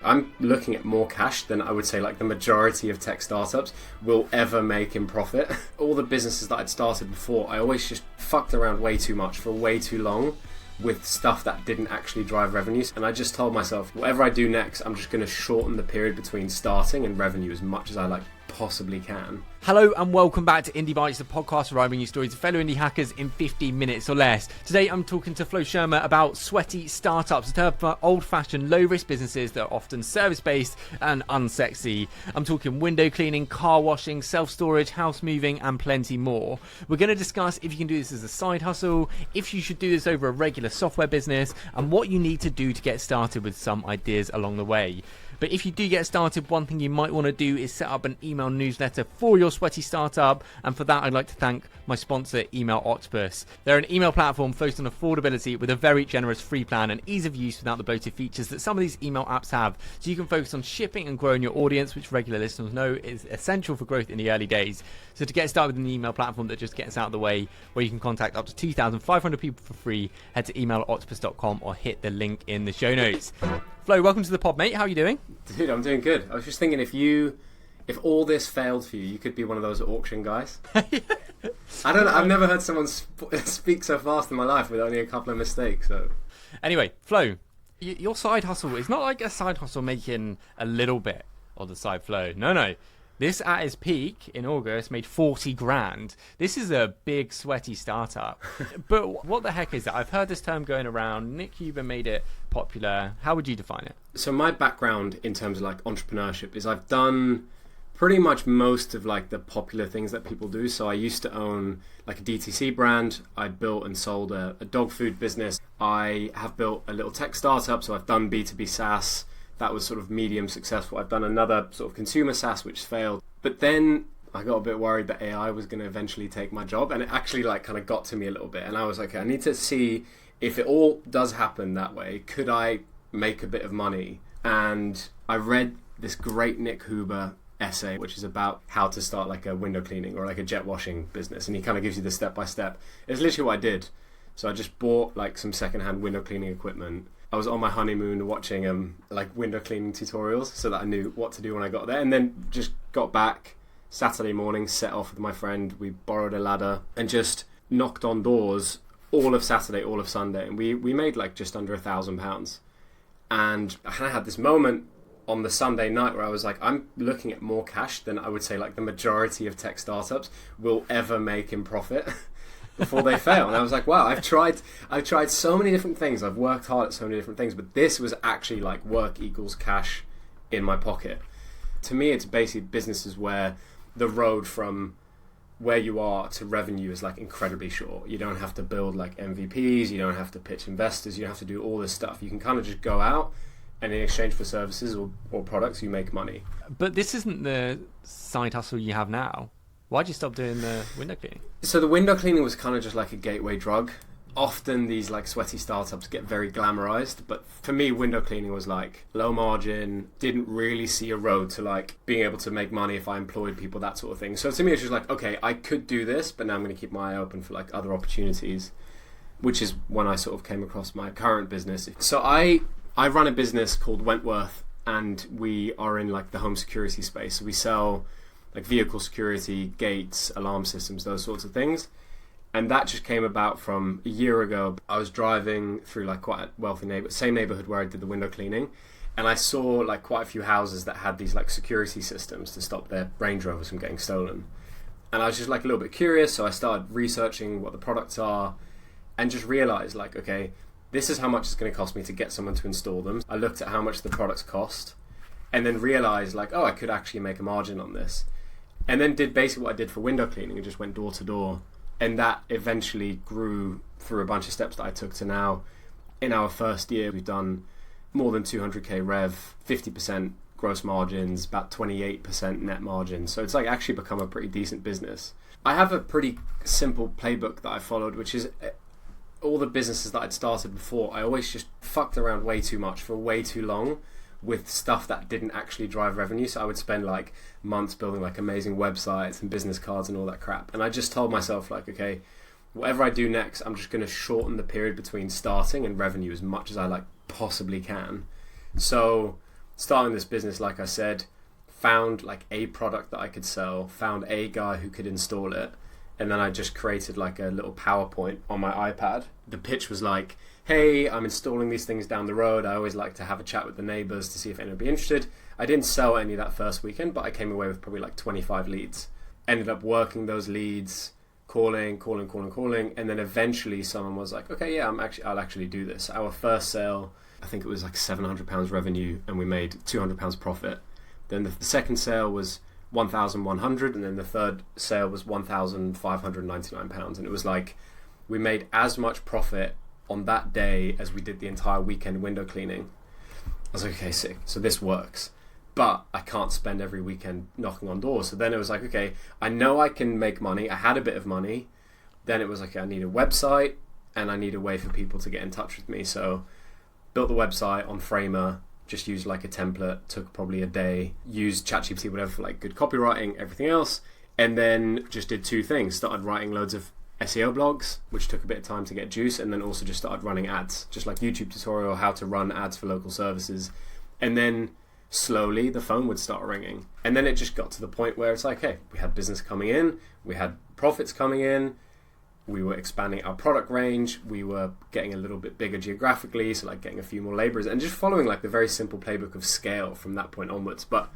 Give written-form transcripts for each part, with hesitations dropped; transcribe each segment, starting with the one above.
I'm looking at more cash than I would say like the majority of tech startups will ever make in profit. All the businesses that I'd started before, I always just fucked around way too much for way too long with stuff that didn't actually drive revenues. And I just told myself, whatever I do next, I'm just going to shorten the period between starting and revenue as much as I possibly can. Hello and welcome back to Indie Bites, the podcast where I bring you stories of fellow indie hackers in 15 minutes or less. Today I'm talking to Flo Schirmer about sweaty startups, a term for old-fashioned low-risk businesses that are often service-based and unsexy. I'm talking window cleaning, car washing, self-storage, house moving and plenty more. We're going to discuss if you can do this as a side hustle, if you should do this over a regular software business, and what you need to do to get started with some ideas along the way. But if you do get started, one thing you might want to do is set up an email newsletter for your sweaty startup. And for that, I'd like to thank my sponsor, Email Octopus. They're an email platform focused on affordability with a very generous free plan and ease of use without the bloated features that some of these email apps have. So you can focus on shipping and growing your audience, which regular listeners know is essential for growth in the early days. So to get started with an email platform that just gets out of the way, where you can contact up to 2,500 people for free, head to emailoctopus.com or hit the link in the show notes. Flo, welcome to the pod, mate. How are you doing? Dude, I'm doing good. I was just thinking, if all this failed for you, you could be one of those auction guys. I don't know. I've never heard someone speak so fast in my life with only a couple of mistakes. So, anyway, Flo, your side hustle is not like a side hustle making a little bit of the side flow. No. This at its peak in August made 40 grand. This is a big sweaty startup. But what the heck is that? I've heard this term going around. Nick Huber made it popular. How would you define it? So my background in terms of entrepreneurship is I've done pretty much most of the popular things that people do. So I used to own a DTC brand. I built and sold a dog food business. I have built a little tech startup. So I've done B2B SaaS. That was sort of medium successful. I've done another sort of consumer SaaS which failed. But then I got a bit worried that AI was going to eventually take my job, and it actually kind of got to me a little bit. And I was like, okay, I need to see if it all does happen that way, could I make a bit of money? And I read this great Nick Huber essay, which is about how to start a window cleaning or a jet washing business. And he kind of gives you the step by step. It's literally what I did. So I just bought some secondhand window cleaning equipment. I was on my honeymoon watching window cleaning tutorials so that I knew what to do when I got there, and then just got back Saturday morning, set off with my friend. We borrowed a ladder and just knocked on doors all of Saturday, all of Sunday, and we made just under £1,000. And I had this moment on the Sunday night where I was like, I'm looking at more cash than I would say the majority of tech startups will ever make in profit before they fail. And I was like, wow, I've tried so many different things. I've worked hard at so many different things, but this was actually work equals cash in my pocket. To me, it's basically businesses where the road from where you are to revenue is incredibly short. You don't have to build MVPs, you don't have to pitch investors, you don't have to do all this stuff. You can kind of just go out, and in exchange for services or products, you make money. But this isn't the side hustle you have now. Why'd you stop doing the window cleaning? So the window cleaning was kind of just a gateway drug. Often these sweaty startups get very glamorized, but for me, window cleaning was low margin, didn't really see a road to being able to make money if I employed people, that sort of thing. So to me, it's just okay, I could do this, but now I'm going to keep my eye open for other opportunities, which is when I sort of came across my current business. So I run a business called Wentworth, and we are in the home security space. So we sell vehicle security, gates, alarm systems, those sorts of things. And that just came about from a year ago. I was driving through quite a wealthy same neighborhood where I did the window cleaning, and I saw quite a few houses that had these security systems to stop their Range Rovers from getting stolen. And I was just a little bit curious, so I started researching what the products are, and just realized okay, this is how much it's going to cost me to get someone to install them. I looked at how much the products cost, and then realized oh, I could actually make a margin on this. And then did basically what I did for window cleaning and just went door to door. And that eventually grew through a bunch of steps that I took to now. In our first year, we've done more than 200k rev, 50% gross margins, about 28% net margin. So it's actually become a pretty decent business. I have a pretty simple playbook that I followed, which is all the businesses that I'd started before. I always just fucked around way too much for way too long with stuff that didn't actually drive revenue. So I would spend months building amazing websites and business cards and all that crap. And I just told myself okay, whatever I do next, I'm just going to shorten the period between starting and revenue as much as I possibly can. So starting this business, like I said, found like a product that I could sell, found a guy who could install it, and then I just created like a little PowerPoint on my iPad. The pitch was like, hey, I'm installing these things down the road. I always like to have a chat with the neighbors to see if anyone would be interested. I didn't sell any that first weekend, but I came away with probably like 25 leads. Ended up working those leads, calling, and then eventually someone was like, okay, yeah, I'll actually do this. Our first sale, I think it was like £700 revenue, and we made £200 profit. Then the second sale was 1,100, and then the third sale was £1,599, and it was like we made as much profit on that day as we did the entire weekend window cleaning. I was like, okay, sick. So this works. But I can't spend every weekend knocking on doors. So then it was like, okay, I know I can make money. I had a bit of money. Then it was like, I need a website and I need a way for people to get in touch with me. So built the website on Framer, just used like a template, took probably a day, used ChatGPT, whatever, for like good copywriting, everything else. And then just did two things. Started writing loads of SEO blogs, which took a bit of time to get juice, and then also just started running ads, just like YouTube tutorial, how to run ads for local services. And then slowly the phone would start ringing. And then it just got to the point where it's like, hey, we had business coming in, we had profits coming in, we were expanding our product range, we were getting a little bit bigger geographically, so like getting a few more laborers, and just following like the very simple playbook of scale from that point onwards. But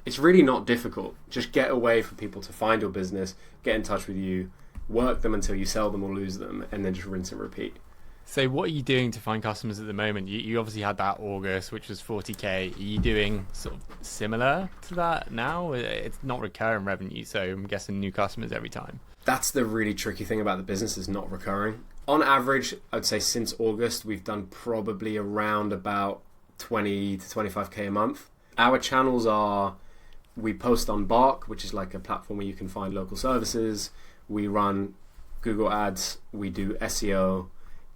it's really not difficult. Just get a way for people to find your business, get in touch with you, work them until you sell them or lose them, and then just rinse and repeat. So what are you doing to find customers at the moment? You obviously had that August, which was 40k. Are you doing sort of similar to that now? It's not recurring revenue, so I'm guessing new customers every time. That's the really tricky thing about the business, is not recurring. On average, I'd say since August, we've done probably around about 20 to 25k a month. Our channels are, we post on Bark, which is like a platform where you can find local services. We run Google ads, we do SEO,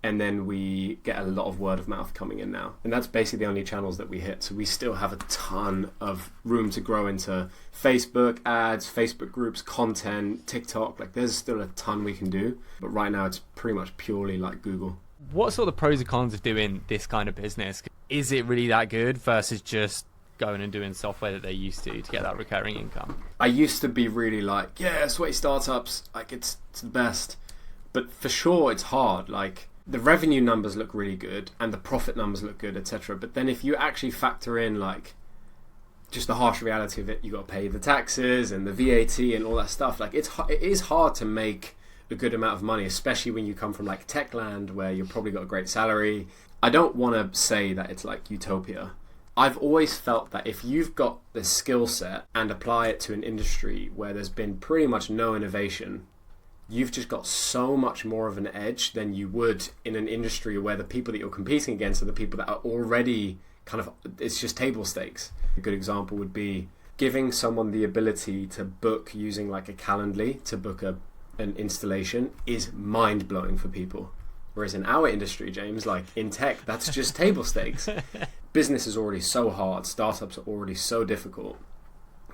and then we get a lot of word of mouth coming in now. And that's basically the only channels that we hit. So we still have a ton of room to grow into Facebook ads, Facebook groups, content, TikTok. Like there's still a ton we can do. But right now it's pretty much purely like Google. What sort of pros and cons of doing this kind of business? Is it really that good versus just going and doing software that they used to get that recurring income? I used to be really like, yeah, sweaty startups, like it's the best. But for sure it's hard. Like the revenue numbers look really good and the profit numbers look good, etc. But then if you actually factor in like just the harsh reality of it, you got to pay the taxes and the VAT and all that stuff. Like it is hard to make a good amount of money, especially when you come from like tech land where you've probably got a great salary. I don't want to say that it's like utopia. I've always felt that if you've got the skill set and apply it to an industry where there's been pretty much no innovation, you've just got so much more of an edge than you would in an industry where the people that you're competing against are the people that are already kind of, it's just table stakes. A good example would be giving someone the ability to book using like a Calendly to book an installation is mind-blowing for people. Whereas in our industry, James, like in tech, that's just table stakes. Business is already so hard. Startups are already so difficult.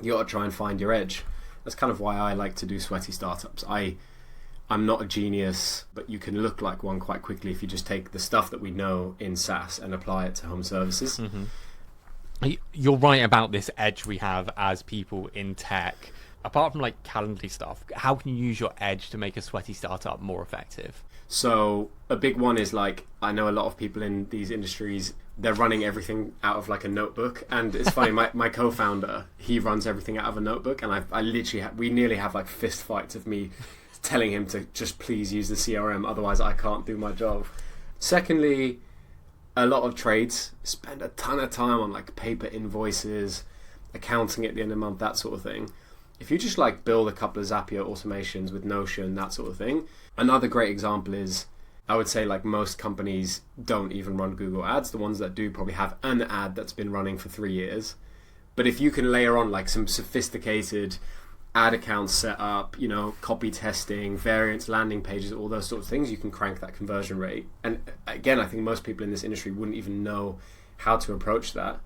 You got to try and find your edge. That's kind of why I like to do sweaty startups. I'm not a genius, but you can look like one quite quickly if you just take the stuff that we know in SaaS and apply it to home services. Mm-hmm. You're right about this edge we have as people in tech. Apart from like Calendly stuff, how can you use your edge to make a sweaty startup more effective? So a big one is like, I know a lot of people in these industries, they're running everything out of like a notebook. And it's funny, my co-founder, he runs everything out of a notebook. And I literally, we nearly have like fist fights of me telling him to just please use the CRM, otherwise I can't do my job. Secondly, a lot of trades spend a ton of time on like paper invoices, accounting at the end of the month, that sort of thing. If you just like build a couple of Zapier automations with Notion, that sort of thing. Another great example is, I would say like most companies don't even run Google ads. The ones that do probably have an ad that's been running for 3 years. But if you can layer on like some sophisticated ad accounts set up, you know, copy testing, variants, landing pages, all those sorts of things, you can crank that conversion rate. And again, I think most people in this industry wouldn't even know how to approach that.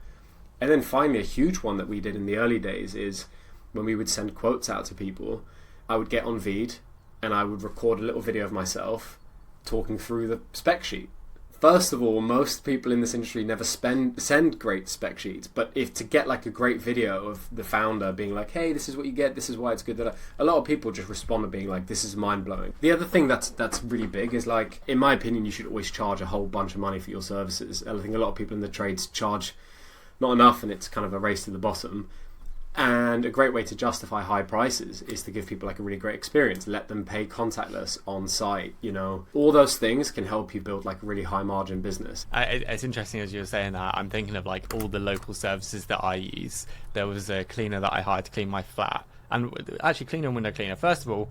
And then finally, a huge one that we did in the early days is when we would send quotes out to people, I would get on Veed and I would record a little video of myself talking through the spec sheet First of all, most people in this industry never send great spec sheets, but if to get like a great video of the founder being like, hey, this is what you get, this is why it's good, a lot of people just respond to being like, this is mind-blowing. The other thing that's really big is, like, in my opinion, you should always charge a whole bunch of money for your services. I think a lot of people in the trades charge not enough, and it's kind of a race to the bottom. And a great way to justify high prices is to give people like a really great experience. Let them pay contactless on site, you know. All those things can help you build like a really high margin business. It's interesting as you were saying that. I'm thinking of like all the local services that I use. There was a cleaner that I hired to clean my flat. And actually, cleaner and window cleaner, first of all,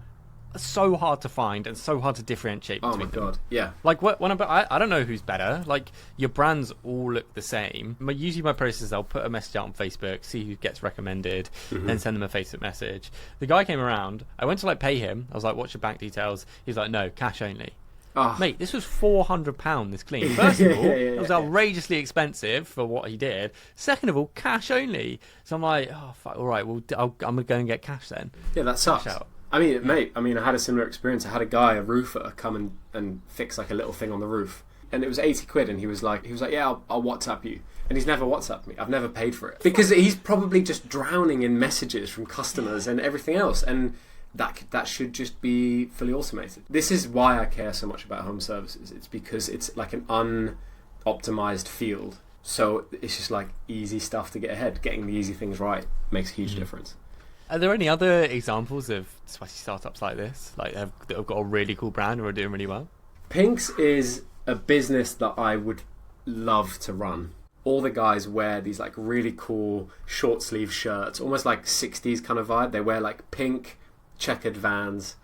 so hard to find and so hard to differentiate between them. Oh my god, yeah. Like I don't know who's better. Like, your brands all look the same. Usually my process is I'll put a message out on Facebook, see who gets recommended, then send them a Facebook message. The guy came around, I went to like pay him. I was like, what's your bank details? He's like, no, cash only. Oh. Mate, this was £400 this clean. First of all, it was outrageously expensive for what he did. Second of all, cash only. So I'm like, oh fuck, all right, well I'm gonna go and get cash then. Yeah, that sucks. I mean, mate, I had a similar experience. I had a guy, a roofer, come and fix like a little thing on the roof. And it was 80 quid, and he was like, yeah, I'll WhatsApp you. And he's never WhatsApped me. I've never paid for it. Because he's probably just drowning in messages from customers and everything else. And that should just be fully automated. This is why I care so much about home services. It's because it's like an unoptimized field. So it's just like easy stuff to get ahead. Getting the easy things right makes a huge difference. Are there any other examples of sweaty startups like this, like that have got a really cool brand or are doing really well? Pinks is a business that I would love to run. All the guys wear these like really cool short sleeve shirts, almost like 60s kind of vibe. They wear like pink checkered Vans,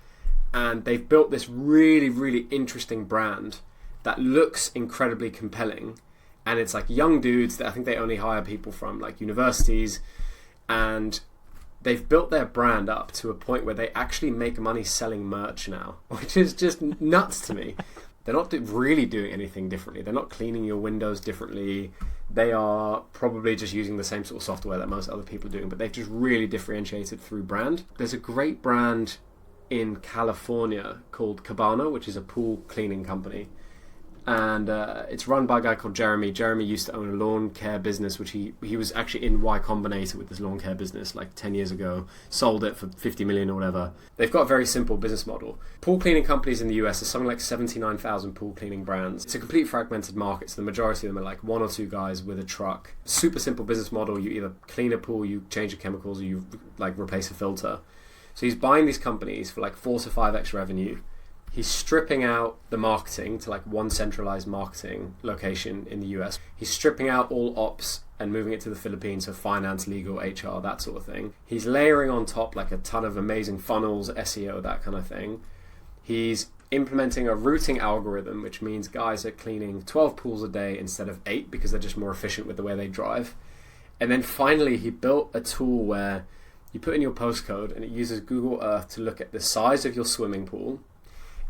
and they've built this really, really interesting brand that looks incredibly compelling. And it's like young dudes that I think they only hire people from like universities, and they've built their brand up to a point where they actually make money selling merch now, which is just nuts to me. They're not really doing anything differently. They're not cleaning your windows differently. They are probably just using the same sort of software that most other people are doing, but they've just really differentiated through brand. There's a great brand in California called Cabana, which is a pool cleaning company. And it's run by a guy called Jeremy. Jeremy used to own a lawn care business, which he was actually in Y Combinator with this lawn care business like 10 years ago, sold it for 50 million or whatever. They've got a very simple business model. Pool cleaning companies in the US, there's something like 79,000 pool cleaning brands. It's a complete fragmented market, so the majority of them are like one or two guys with a truck. Super simple business model. You either clean a pool, you change the chemicals, or you like replace a filter. So he's buying these companies for like 4 to 5x revenue. He's stripping out the marketing to like one centralized marketing location in the US. He's stripping out all ops and moving it to the Philippines, so finance, legal, HR, that sort of thing. He's layering on top like a ton of amazing funnels, SEO, that kind of thing. He's implementing a routing algorithm, which means guys are cleaning 12 pools a day instead of 8 because they're just more efficient with the way they drive. And then finally, he built a tool where you put in your postcode and it uses Google Earth to look at the size of your swimming pool,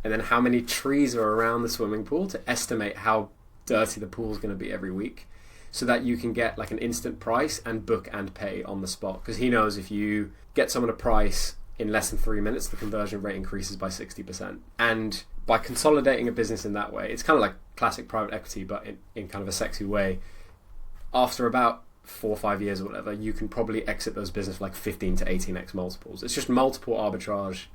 and then how many trees are around the swimming pool to estimate how dirty the pool is going to be every week, so that you can get like an instant price and book and pay on the spot. Because he knows if you get someone a price in less than 3 minutes, the conversion rate increases by 60%. And by consolidating a business in that way, it's kind of like classic private equity, but in kind of a sexy way. After about 4 or 5 years or whatever, you can probably exit those business for like 15 to 18x multiples. It's just multiple arbitrage.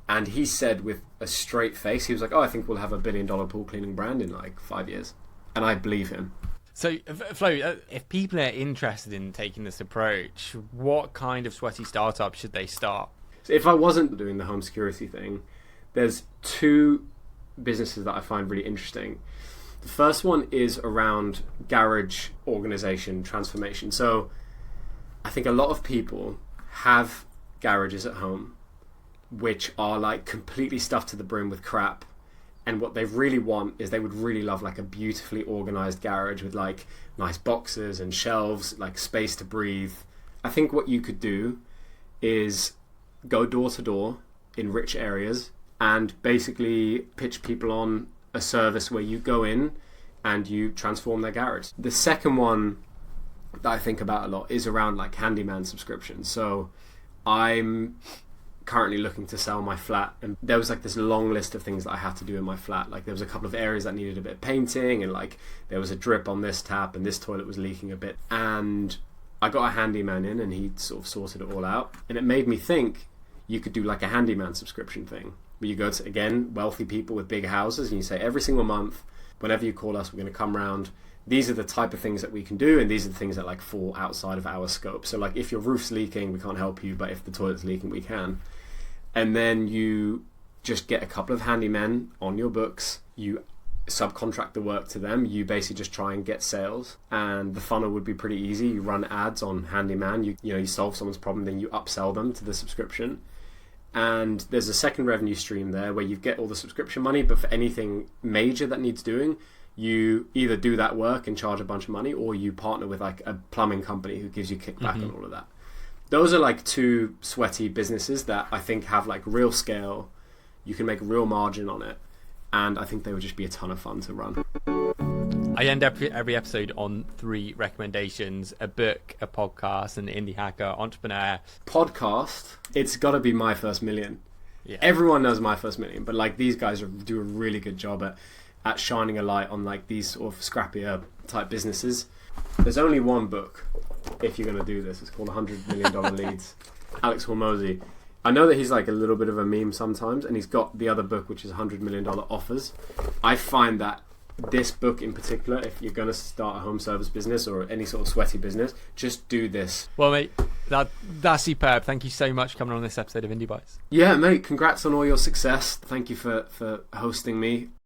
And he said with a straight face, he was like, I think we'll have $1 billion pool cleaning brand in like 5 years. And I believe him. So, Flo, if people are interested in taking this approach, what kind of sweaty startup should they start? So if I wasn't doing the home security thing, there's 2 businesses that I find really interesting. The first one is around garage organization transformation. So I think a lot of people have garages at home which are like completely stuffed to the brim with crap, and what they really want is they would really love like a beautifully organized garage with like nice boxes and shelves, like space to breathe. I think what you could do is go door to door in rich areas and basically pitch people on a service where you go in and you transform their garage. The second one that I think about a lot is around like handyman subscriptions. So I'm currently looking to sell my flat, and there was like this long list of things that I had to do in my flat. Like there was a couple of areas that needed a bit of painting, and like there was a drip on this tap and this toilet was leaking a bit, and I got a handyman in and he sort of sorted it all out. And it made me think you could do like a handyman subscription thing where you go to, again, wealthy people with big houses, and you say every single month, whenever you call us, we're going to come round. These are the type of things that we can do, and these are the things that like fall outside of our scope. So like if your roof's leaking, we can't help you, but if the toilet's leaking, we can. And then you just get a couple of handymen on your books, you subcontract the work to them, you basically just try and get sales, and the funnel would be pretty easy. You run ads on handyman, you solve someone's problem, then you upsell them to the subscription. And there's a second revenue stream there where you get all the subscription money, but for anything major that needs doing, you either do that work and charge a bunch of money, or you partner with like a plumbing company who gives you kickback on all of that. Those are like two sweaty businesses that I think have like real scale. You can make real margin on it, and I think they would just be a ton of fun to run. I end every episode on 3 recommendations: a book, a podcast, an indie hacker, entrepreneur. Podcast, it's got to be My First Million. Yeah. Everyone knows My First Million, but like these guys do a really good job at shining a light on like these sort of scrappier type businesses. There's only one book if you're going to do this. It's called $100 Million Leads. Alex Hormozi. I know that he's like a little bit of a meme sometimes, and he's got the other book, which is $100 Million Offers. I find that this book in particular, if you're going to start a home service business or any sort of sweaty business, just do this. Well, mate, that's superb. Thank you so much for coming on this episode of Indie Bites. Yeah, mate, congrats on all your success. Thank you for hosting me.